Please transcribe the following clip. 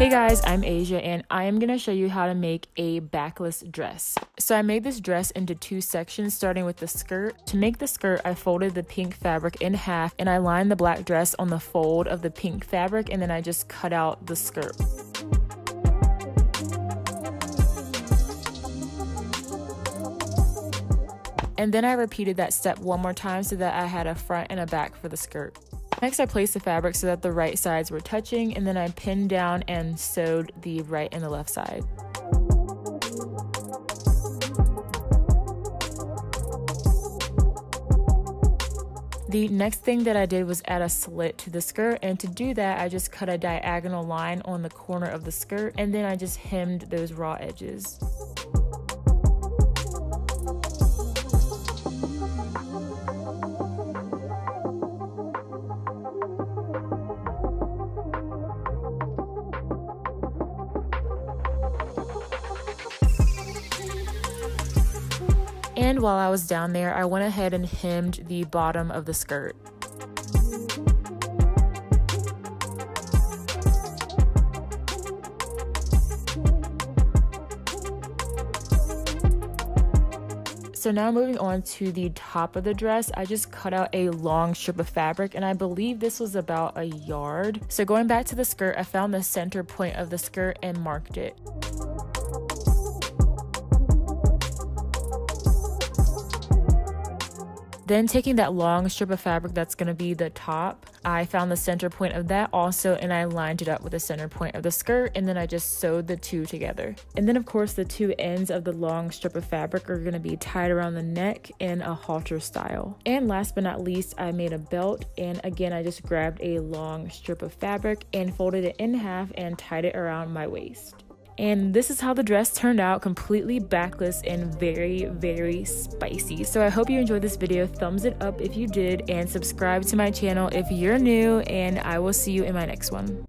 Hey guys, I'm Asia and I am going to show you how to make a backless dress. So I made this dress into two sections, starting with the skirt. To make the skirt, I folded the pink fabric in half and I lined the black dress on the fold of the pink fabric, and then I just cut out the skirt. And then I repeated that step one more time so that I had a front and a back for the skirt. Next, I placed the fabric so that the right sides were touching, and then I pinned down and sewed the right and the left side. The next thing that I did was add a slit to the skirt, and to do that, I just cut a diagonal line on the corner of the skirt, and then I just hemmed those raw edges. And while I was down there, I went ahead and hemmed the bottom of the skirt. So now moving on to the top of the dress, I just cut out a long strip of fabric, and I believe this was about a yard. So going back to the skirt, I found the center point of the skirt and marked it. Then taking that long strip of fabric that's going to be the top, I found the center point of that also, and I lined it up with the center point of the skirt, and then I just sewed the two together. And then of course the two ends of the long strip of fabric are going to be tied around the neck in a halter style. And last but not least, I made a belt, and again I just grabbed a long strip of fabric and folded it in half and tied it around my waist. And this is how the dress turned out, completely backless and very, very spicy. So I hope you enjoyed this video. Thumbs it up if you did, and subscribe to my channel if you're new, and I will see you in my next one.